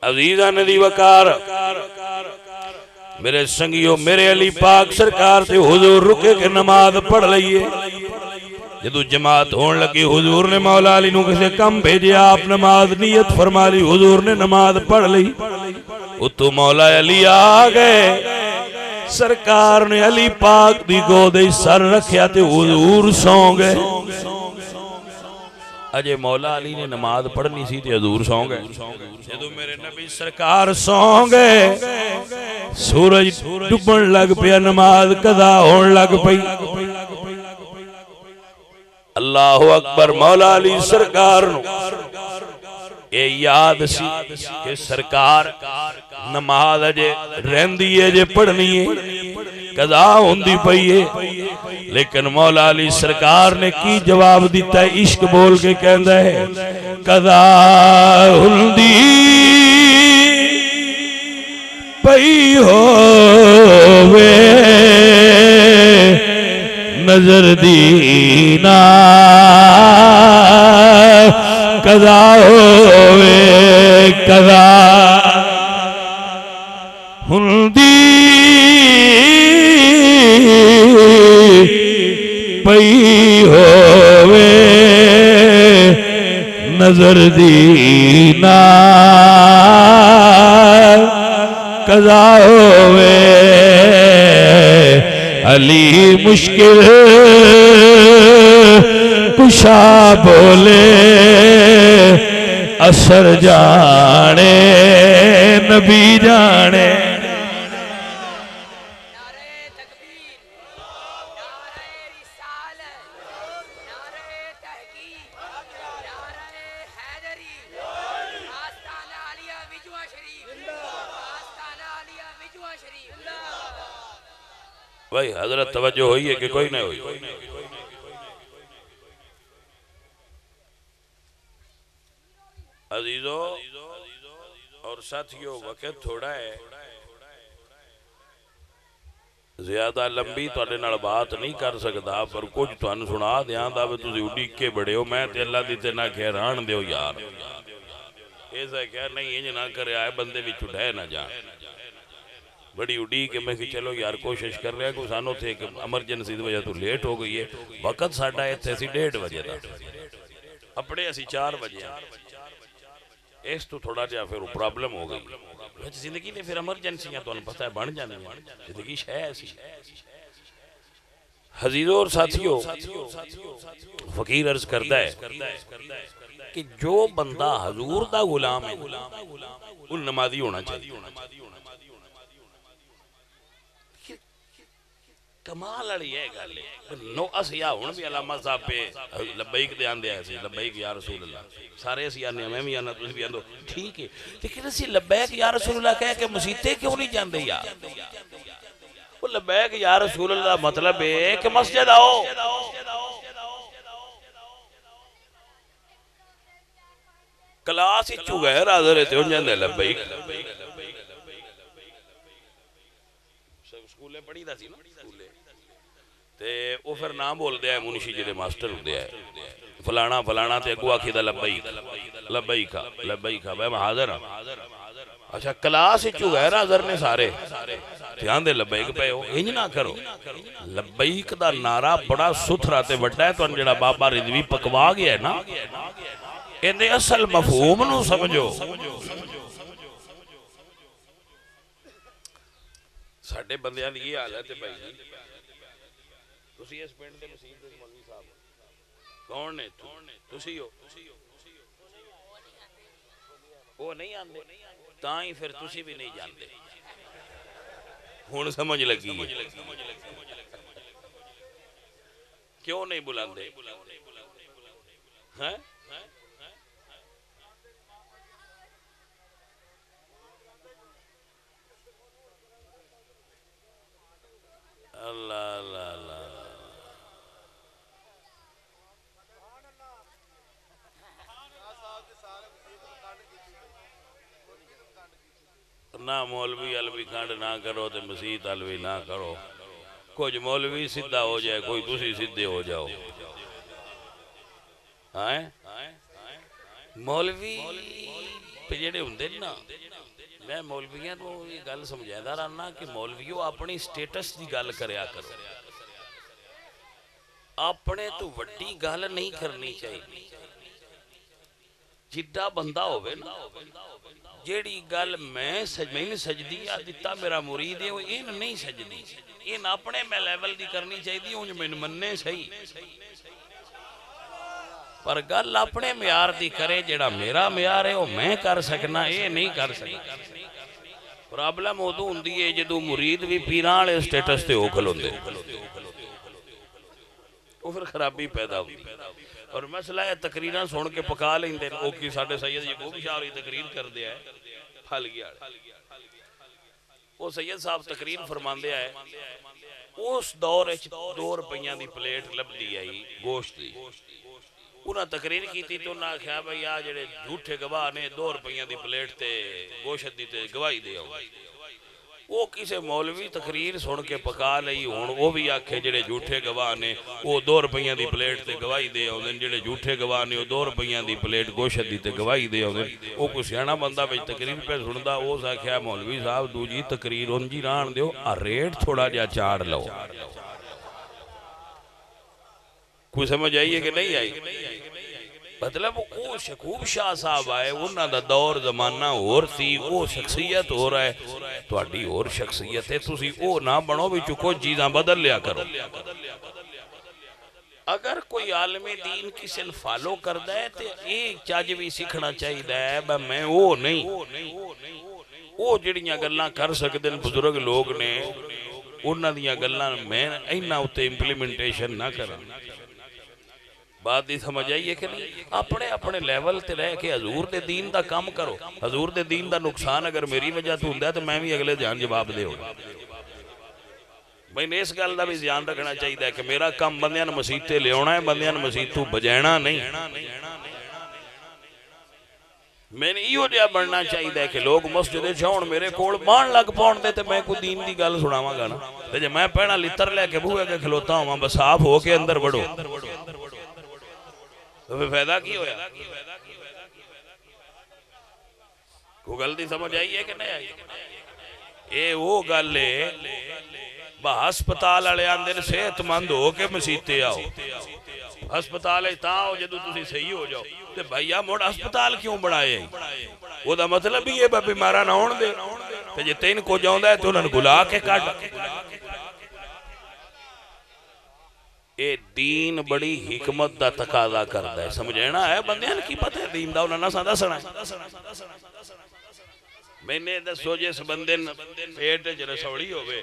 अजीज़ां नदी वकार मेरे संगियो, मेरे अली पाक सरकार ते हुजूर रुके के नमाज पढ़ लईए। जदों जमात होने लगी हुजूर ने मौला अली नूं किसे कम भेजिया, आप नमाज नियत फरमा ली, हुजूर ने नमाज पढ़ ली। उतों मौला अली आ गए, सरकार ने अली पाक दी गोद सर रखिया ते हुजूर सौ गए। अजे मौला अली ने नमाज पढ़नी सी ते हजूर सौ गए। जदों मेरे नबी सरकार सौ गए, सूरज डुबन लग पिया, नमाज कदा होने लग पई। अल्लाह अकबर। मौला अली सरकार नूं ये याद सी कि सरकार नमाज अजे रहिंदी है, जे पढ़नी है, कदा होंदी पई है। लेकिन मौला अली सरकार ने की जवाब दिता है? इश्क बोल के कहंदा है, कदा हुंदी पई होवे नजर दीना, कदा होवे कदा हुंदी पई होवे नजर दीना, कदा होवे। अली मुश्किल कुशा बोले, असर जाने नबी जाने। भाई हजरत तवज्जो हुई है कि कोई नहीं हुई? अजीजों और साथियों, वक्त थोड़ा है, ज्यादा लंबी तुहाडे नाल बात नहीं कर सकता, पर कुछ तुहानू सुना दियां दा वे तुसीं उड़ीक के बड़े हो। मैं ते अल्लाह दी ते ना कह रहन दिओ यार, ऐसा क्या नहीं इंज ना करे, आए बंदे विच उठाए ना जान। बड़ी उड़ीक के मैं कि चलो यार कोशिश कर रहा को, सानू थे एक एमरजेंसी की वजह तो लेट हो गई है। वक्त साडा इत्थे सी 1:30 बजे का, अपने असी 4 बजे, इस तो थोड़ा जा फिर प्रॉब्लम हो गई। जिंदगी ने फिर एमरजेंसियां तुहानू पता है बन जानी, जिंदगी शै ऐसी। हजीरों और साथियों, फकीर अर्ज करता है कि जो बंदा हजूर दा गुलाम है वो नमाजी होना चाहिए। कमाल वाली है गल। नो असिया हुण भी अलामा साहब पे लब्बैक दे आंदे आए सी, लब्बैक या रसूल अल्लाह, सारे असी आने, मैं भी आना, तुसीं भी आंदो, ठीक है। लेकिन असी लब्बैक या रसूल अल्लाह कह के मसीते क्यों नहीं जांदे यार? वो लब्बैक या रसूल अल्लाह मतलब है कि मस्जिद आओ, क्लास ही चुगैर हाजिर है तो जांदे लब्बैक। स्कूले पढ़ी दा सी ना, ते वो फिर नाम बोलते हैं मुंशी जिहड़े मास्टर होंदे है, फलाना फलाना, ते अगू आखीदा लब्बैक लब्बैक लब्बैक, मैं हाजिर हां। अच्छा क्लास ही चुगैर हाजिर ने सारे, ध्यान दे लब्बैक पे हो, इंज ना करो। लब्बैक दा नारा बड़ा सुथरा ते वड्डा है। तुहानू जिहड़ा बाबा रिजवी पकवा गया है ना, इहदे असल मफहूम नू समझो। साडे बंदियां दी ये हालत है भाई जी। तुसी इस पिंड दे मसीह दे मौलवी साहब कौन ने? तुसी हो? वो नहीं आंदे तां ही फिर तुसी भी नहीं जानते। हुण समझ लगी है क्यों नहीं बुलांदे हैं? अल्लाह अल्लाह अल्लाह। ना मौलवी अलवी खंड ना करो तो मसीत अलवी ना करो। कुछ मौलवी सीधा हो जाए, कोई तुसी सीधे हो जाओ। हैं मौलवी जेड़े हुंदे ना, मैं मौलवियां को ये गल समझादा रहना कि मौलवियों अपनी स्टेटस की गल करया करो, अपने तो वड्डी गल नहीं करनी चाहिए। जिड्डा बंदा होवे ना, जेड़ी गल मैं सजदी आ दिता मेरा मुरीद है, वो इन नहीं सजदी, इन अपने मैं लेवल की करनी चाहिए। उंज मैनू मन्ने सही, पर गल अपने म्यार दी करे, जेड़ा मेरा म्यार है वो मैं कर सकना, ये नहीं कर सकना। प्रॉब्लम उदों हुंदी है जदों मुरीद भी पीरां वाले स्टेटस ते हो खलोंदे, वो फिर खराबी पैदा होती। और मसला है तकरीरां सुन के पका लेंदे, वो की साडे सैयद यकूब शाह दी तकरीर करदे है फल गया। वो सैयद साहब तकरीर फरमांदे है, उस दौर 2 रुपइया की प्लेट लभदी आई गोश्त की। उन्हें तकरीर की तो उन्हें आख्या भाई आ जेडे झूठे गवाह ने 2 रुपइया की प्लेट ते गोश्त की ते गवाही दे आओ। वो किसी मौलवी तकरीर सुन के पका लई, हुण वो भी आखे जेडे झूठे गवाह ने वो 2 रुपइया की प्लेट ते गवाही दे आउंदे, जेडे झूठे गवाह ने वो 2 रुपइया की प्लेट गोश्त की ते गवाही दे आउंदे। वो कोई सियाणा बंदा विच तकरीर पे सुनदा, उस आख्या मौलवी साहब दूजी तकरीर उंज ही रहण दिओ, आ रेट थोड़ा जिहा चाड़ लो। कोई समझ आई है कि नहीं आई? मतलब वो शकूब शाह साहब आए, उन्हों का दौर जमाना होर सी, वो शख्सियत हो रहा है, तुहाडी होर शख्सियत है, तुसी वो ना बनो भी चुको चीज़ां बदल लिया करो। अगर कोई आलमे दीन किसी ने फॉलो करता है तो एक चज भी सीखना चाहिए है, मैं वो नहीं, वो जिहड़ियां गल्लां कर सकते हैं बुजुर्ग लोग ने, उन्हां दियां गल्लां मैं इन्हां उत्ते इंप्लीमेंटेशन ना करा। बात दी समझ आई है कि नहीं? अपने अपने लैवल ते रह के हजूर दे दीन दा काम करो। हजूर दे दीन दा नुकसान अगर मेरी वजह तो हुंदा तो मैं भी अगले ध्यान जवाब दे। मैंने इस गल का भी ध्यान रखना चाहिए कि मेरा काम बंदियां नूं मसीते लियाना है, बंदियां नूं मसीतों बजाना नहीं। मैंने इहो जिहा बनना चाहिए कि लोग मस्जिद चाहण मेरे कोल बाण लग पाउण दे ते मैं कोई दीन दी गल सुणावांगा ना, ते जे मैं पहना लित्र लैके बूहे के खलोता होवां बस साफ हो के अंदर वड़ो, तो फायदा की होया? को गल दी समझ आई है कि नहीं आई? ये वो गल है हस्पताल वाले आंदे ने सेहतमंद हो के मसीते आओ, हस्पताल आओ जदों तुसीं सही हो जाओ। ते भैया मुड़ हस्पताल क्यों बनाए? ओदा मतलब ही है बीमारा ना होण दे, ते जे तेन कुछ आउंदा है तो उन्हां नूं बुला के कढ। ये दीन बड़ी हिकमत का तकाजा करता है, समझना है बंदियां की पता है दीन दा उन्हां नसां दसना। मैंने दसो जिस बंदे पेट च रसौड़ी होवे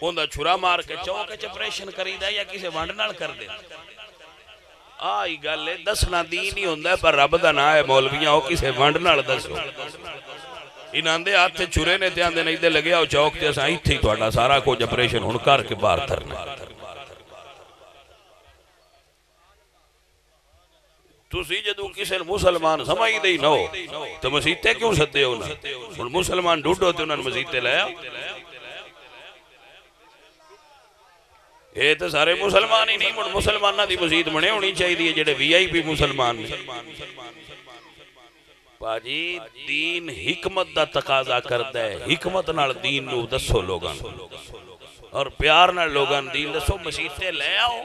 उनका छुरा मार के चौक च ऑपरेशन करीदा या किसी वंड नाल कर दे, आई गल है दसना दीन ही होंदा, पर रब दा नाम है मौलवियां ओ किसी वंड नाल दसो। इन्हां दे हत्थ छुरे ने ते आंदे नहीं ते लगे आओ चौक ते असां इत्थे तुहाडा सारा कुछ ऑपरेशन हुण करके बाहर धरना। तुसी जदों किसी मुसलमान समझदे ही ना हो तो मसीते क्यों सदे हो? हुण मुसलमान ढूंढो तो उन्होंने मसीते लाया। ये तो सारे मुसलमान ही नहीं, हुण मुसलमानां दी मसीत बने होनी चाहिए जेडे VIP मुसलमान ने। भाजी दीन हिकमत दा तकाजा करदा है, हिकमत नाल दीन नूं दसो लोगां और प्यार नाल लोगां दीन दसो। मसीते ले आओ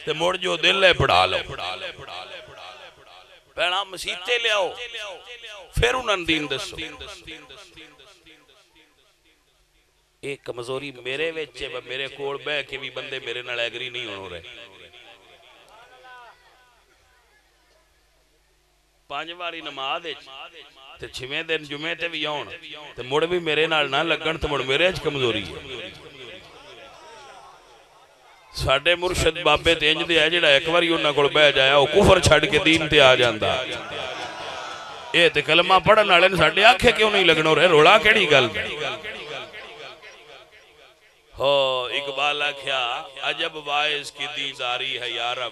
ते मुड़ जो दिल है पढ़ा लो, पहला मसीते ले आओ फिर उन्होंने दीन दसो। एक कमजोरी मेरे विच है, मेरे कोल बह के भी बंदे मेरे नाल एग्री नहीं हो रहे। 5 वारी नमाज ते 6वें दिन जुमे ते भी आउण ते मुड़ भी मेरे नाल ना लगन ते मुड़ मेरे च कमजोरी है। साडे मुर्शद बाबे ते इंज दे है जिहड़ा एक बारी उन्हां कोल बह जाया वो कुफर छड़ के दीन ते आ जांदा। ये ते कलमा पढ़न वाले साडे आखे क्यों नहीं लगणो रहे, रोला केड़ी गल हो? इकबाल आख्या अजब वाइज की दीदारी है यारब,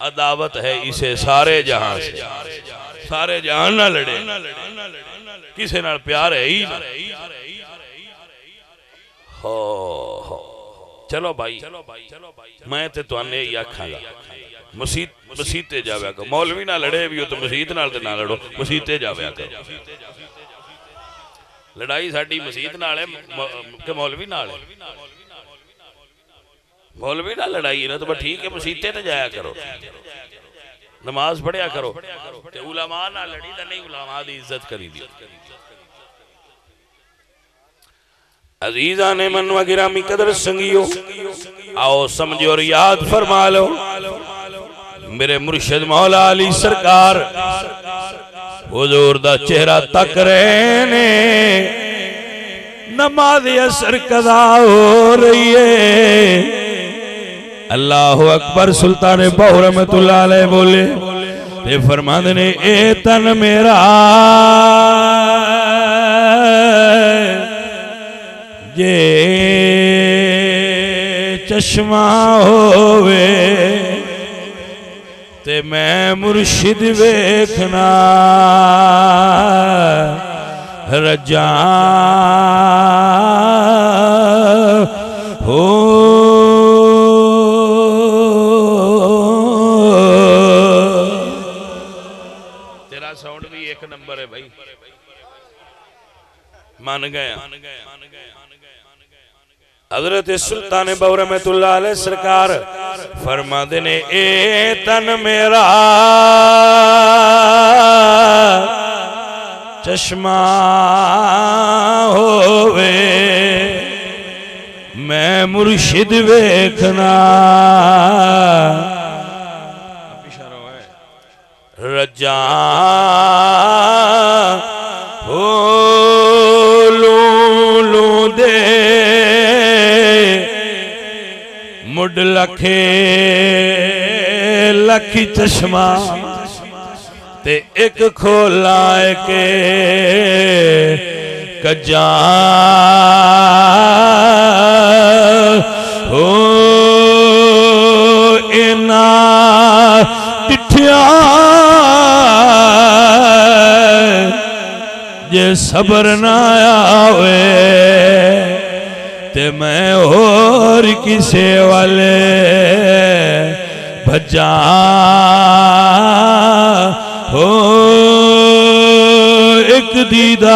अदावत है इसे सारे जहां से। सारे जहां ना लड़े, किसे नाल प्यार है ही ना हो। चलो भाई मैं ते तुहाने ही आखांगा मसीते जाव्या करो। मौलवी ना लड़े भी हो तो मसीत नाल ते ना लड़ो, मसीते जाव्या करो। लड़ाई साडी मसीत नाल है कि मौलवी नाल है? मौलवी नाल लड़ाई है ना तो ठीक है, मसीते ते जाया करो, नमाज पढ़िया करो ते उलमा नाल लड़ी ते नहीं, उलमा दी इज्जत करी दी। अजीजा ने मन व गिरामी कदर संगियो आओ समझो और याद फरमा लो, मेरे मुर्शिद मौला अली सरकार हुजूर दा चेहरा तक रहे ने। नमाज असर कदा हो रही है। अल्लाह अकबर। सुल्तान बहु रहमतुल्लाह अलैह बोले ते फरमाते ने ए तन मेरा जे चश्मा होवे ते मैं मुर्शिद वेखना रजा हो। तेरा साउंड भी एक नंबर है भाई, मान गया। हजरत सुल्तान बहु रहमतुल्लाह अलैह सरकार फरमाते ने ए तन मेरा चश्मा होवे मैं मुर्शिद वेखना रजा हो। लू दे मुड लखे लखी चश्मा ते एक खोला के कजा हो। इना टिठिया जे सबर ना आवे ते मैं और किसे वाले भजा हो। एक दीदार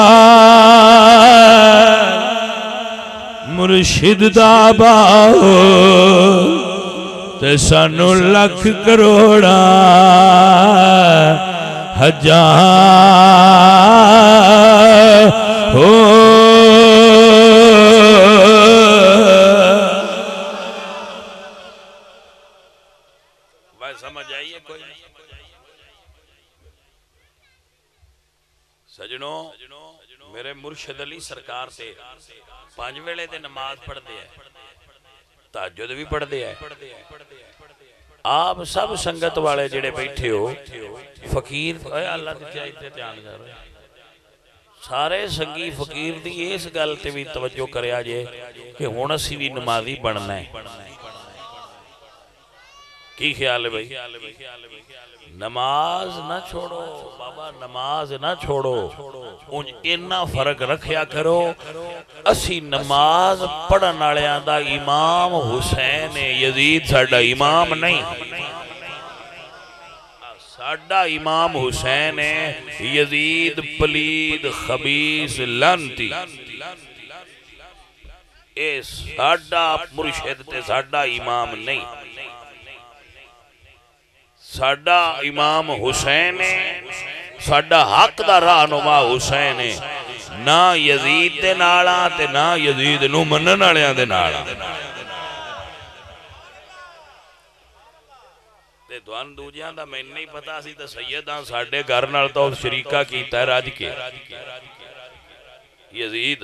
मुर्शिद दा बाहो ते सानू लख करोड़ा हजार हो। समझ आइए कोई सजनों, मेरे मुर्शिद अली सरकार से 5 वेले दी नमाज पढ़ते हैं, तहज्जुद भी पढ़ते हैं। आप सब संगत वाले जेड़े बैठे हो फकीर अल्लाह दी चाहिए ध्यान कर सारे संगी फकीर दी इस गल ते भी तवज्जो करया जे कि हुण असीं भी नमाजी बनना है। की ख्याल है भाई? नमाज ना छोड़ो बाबा, नमाज ना छोड़ो। उन इन्ना फर्क रखया करो, असी नमाज पढ़न वालियां दा इमाम हुसैन है, यजीद साडा इमाम नहीं। साडा इमाम हुसैन है, यजीद पलीद खबीस लानती। ए साडा मुर्शिद ते साडा इमाम नहीं, साडा इमाम हुसैन है, साडा हक दा रहनुमा हुसैन है। ना यजीद दे नाल ते ना यजीद नूं मनण वालियां दे नाल। ते तुहानूं दूजियां दा मैनूं नहीं पता, सी तां सैयदां साडे घर नाल तां शरीका कीता रज के। यजीद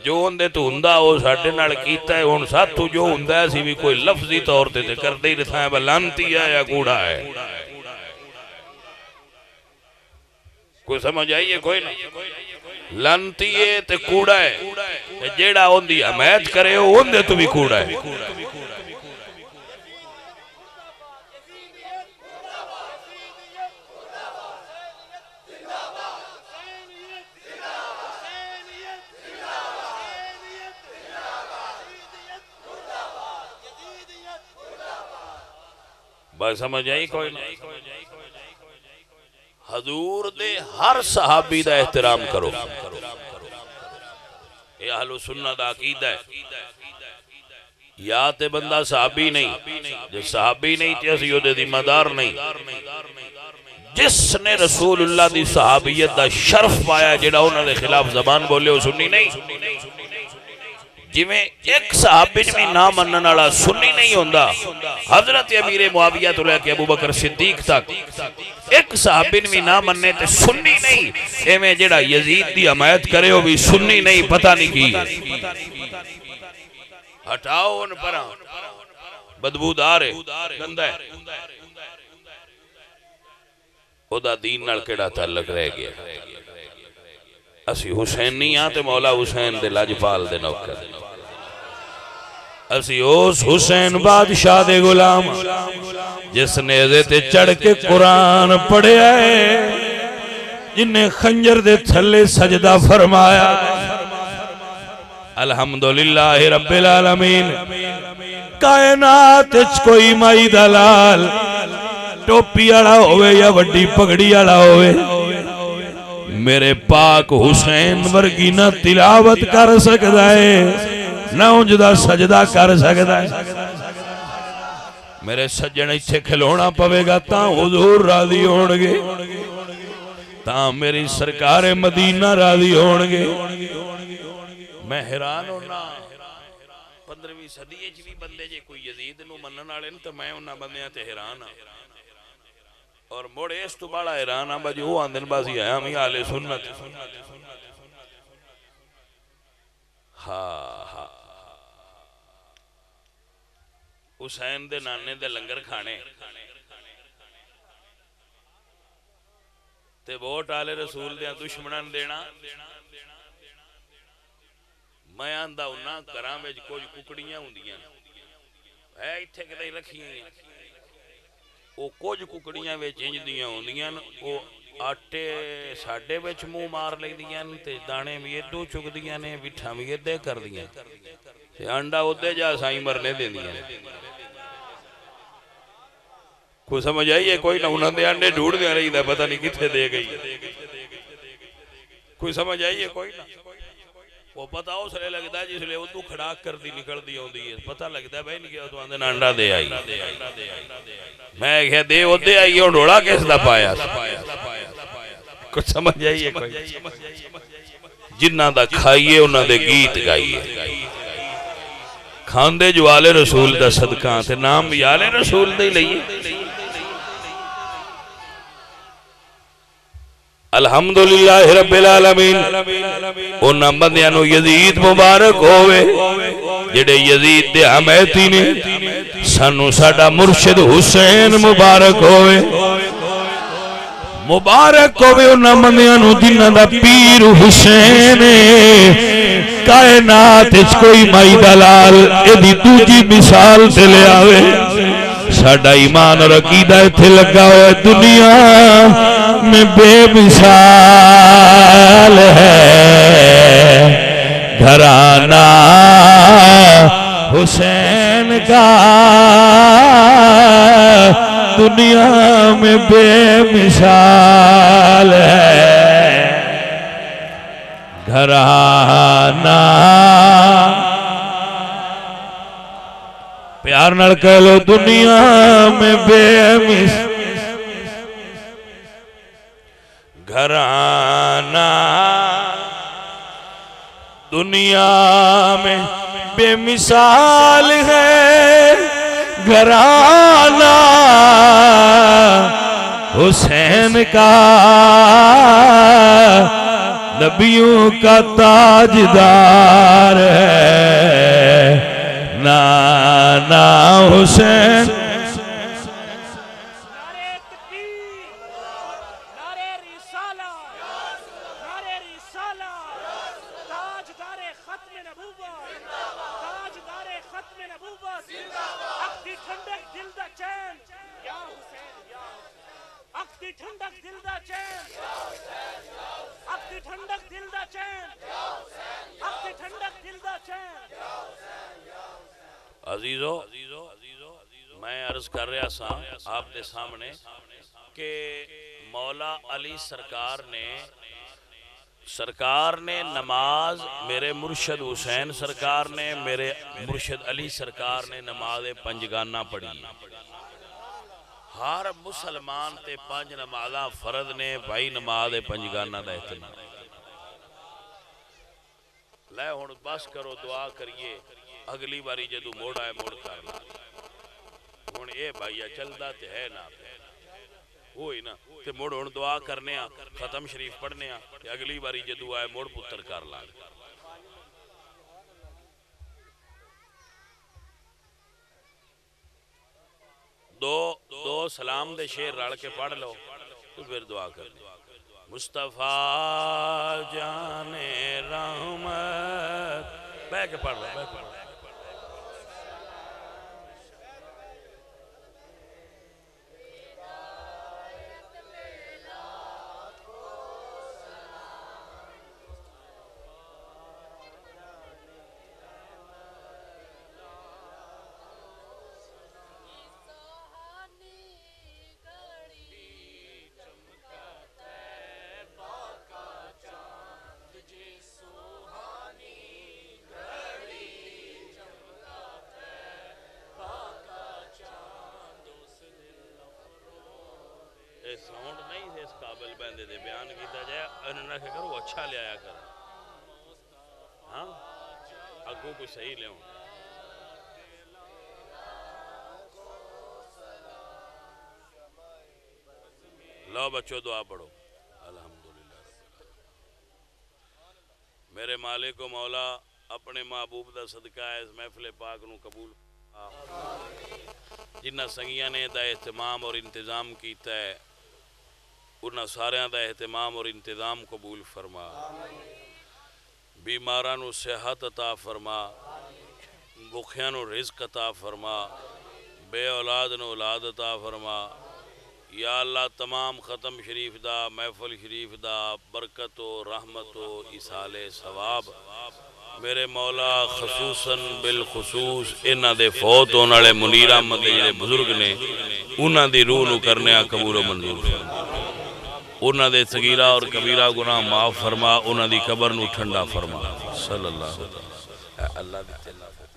जो उहदे तो हुंदा वो साडे नाल कीता है। हुण साथों जो हुंदा असीं भी कोई लफ्जी तौर ते करदे ही रहा है, लानती है या कूड़ा है। कोई समझ आइए कोई ना? लानती है ते कूड़ा है, जेड़ा उहदी हमायत करे उहदे तो भी कूड़ा है। बस समझ आई कोई ना? हजूर दे हर सहाबी दा एहतराम करो, ये अहले सुन्नत दा अकीदा है। या ते बंदा सहाबी नहीं, जे सहाबी नहीं ते असीं ओहदे जिम्मेदार नहीं। जिसने रसूलुल्लाह दी सहाबियत दा शर्फ पाया, जेड़ा उन्हां दे खिलाफ जबान बोले, वो सुन्नी नहीं। जिवें एक सहाबी भी ना मनने वाला सुन्नी नहीं होंदा, हजरत अमीर मुआविया तो लेके अबू बकर सिद्दीक तक एक सहाबी भी ना मनने ते सुन्नी नहीं, एवें जेड़ा यजीद दी हमायत करे वो भी सुन्नी नहीं, पता नहीं की। हटाओ उन परा, बदबूदार है, गंदा है, ओदा दीन नाल केड़ा ताल्लुक रह गया। असी हुसैनी हाँ ते मौला हुसैन दे लाजपाल दे नौकर, असी उस हुसैन बादशाह दे गुलाम जिसने नेज़े ते चढ़ के कुरान पढ़िया है, जिन्हें खंजर दे थल्ले सजदा फरमाया। अल्हम्दुलिल्लाह रब्बिल आलमीन। कायनात कोई माई दलाल टोपी वाला होवे या वड्डी पगड़ी वाला होवे, मेरे पाक हुसैन वर्गी ना तिलावत कर सकदा है, ना उंजदा सजदा कर सकदा है। मेरे सज्जन इत्थे खिलौना पवेगा ता हुजूर राजी होणगे, ता मेरी सरकार मदीना राजी होणगे। मैं हैरान होना 15वीं सदी च भी बंदे जे कोई यजीद नूं मनण वाले ने, तो मैं उन्हां बंदियां ते हैरान हां। और मोड़े इस तो बड़ा हैरान हाँ भाजी, वो आंदे बाजी है हम आले सुन्नत। हाँ हाँ हुसैन दे नाने दे लंगर खाने ते वोट आले रसूल दे दुश्मनां देना। मैं आंदा उन्ना घरां विच कुछ कुकड़ियां हुंदियां है इत्थे किते रखियां, वो कुछ कुकड़ियां विच इंज दियां होंदियां, वो आटे साडे विच मुंह मार लैंदियां ते दाने भी इदों चुकदियां ने, बिठा भी इदे करदियां ते अंडा उदे जा साई मरने देंदियां। कोई समझ आई है कोई ना, उन्हां दे अंडे ढूंढदियां रहीदा, पता नहीं किथे दे गई। कोई समझ आई है कोई ना, वो पता उसले लगता जिसले उदू खड़ाक करती निकलती आती है, पता लगता भाई नहीं तो आंदे अंडा दे आई। मैं क्या दे ओदे आई और ढोला किस दा पाया, कुछ समझ आई है कोई? जिन्ना दा खाइए उन्हां दे गीत गाइए, खांदे जो आले रसूल दा सदका ते नाम भी आले रसूल दे लईए। अल्हम्दुलिल्लाह रब्बिल आलमीन। उन्हां बंदियां नूं यजीद मुबारक होवे जेड़े यजीद दे हमायती ने, सानू साडा मुर्शिद हुसैन मुबारक होवे, मुबारक होवे उन्हां बंदियां नूं जिन्हां दा पीर हुसैन है। कायनात विच कोई माई दलाल एदी दूजी मिसाल ते ले आवे। साडा ईमान और अकीदा इत्थे लगा हुआ, दुनिया में बेमिसाल है घराना हुसैन का, दुनिया में बेमिसाल है घराना। प्यार नाल कह लो, दुनिया में बेमिसाल घराना, दुनिया में बेमिसाल है घराना हुसैन का, नबियों का ताजदार है नाना हुसैन। अजीजो मैं अर्ज कर रहा सा आपके सामने कि मौला अली सरकार ने नमाज, मेरे मुर्शद हुसैन सरकार ने, मेरे मुर्शद अली सरकार ने नमाज पंजगाना पढ़ी। हर मुसलमान ते 5 नमाजा फर्ज ने भाई, नमाज पंजगाना का इत्मीनान। लै हुण बस करो दुआ करिए अगली बारी जदों मुड़ आए मुड़ कर ला हुण ये भाईया चलदा ते है ना होई ना ते मुड़ हुण दुआ करने आ खत्म शरीफ पढ़ने आ ते अगली बारी जदों आए मुड़ पुत्र कर ला दो दो सलाम दे शेर रल के पढ़ लो तो फिर दुआ कर मुस्तफा जाने रहमत बह के पढ़ लो बह के पढ़ लो साउंड नहीं थे इस काबिल बंदे दे बयान किया जाए उन्होंने करो अच्छा लिया कर हाँ अगू कुछ सही लियो लो बच्चों दुआ पढ़ो अल्हम्दुलिल्लाह मेरे मालिक को मौला अपने महबूब दा सदका है इस महफिल पाक नू कबूल जिन्ना संगियां ने दा एहतमाम और इंतजाम किया है उन्हां सारियां दा एहतमाम और इंतजाम कबूल फरमा बीमारां नू सेहत अता फरमा भुखियां नू रिज़्क अता फरमा बे औलाद नू औलाद अता फरमा या अल्लाह तमाम ख़त्म शरीफ दा महफिल शरीफ दा बरकत व रहमत व इसाले सवाब मेरे मौला खसूसन बिलखसूस इन्हां दे फौत होने वाले मुनीर अहमद जिहड़े बुजुर्ग ने उन्हां दी रूह नू करने कबूल मंजूर फरमा उन्हां दे सगीरा और कबीरा गुनाह माफ फरमा उन्हां दी कब्र नू ठंडा फरमा सल्लल्लाहु अलैहि वसल्लम अल्लाह दी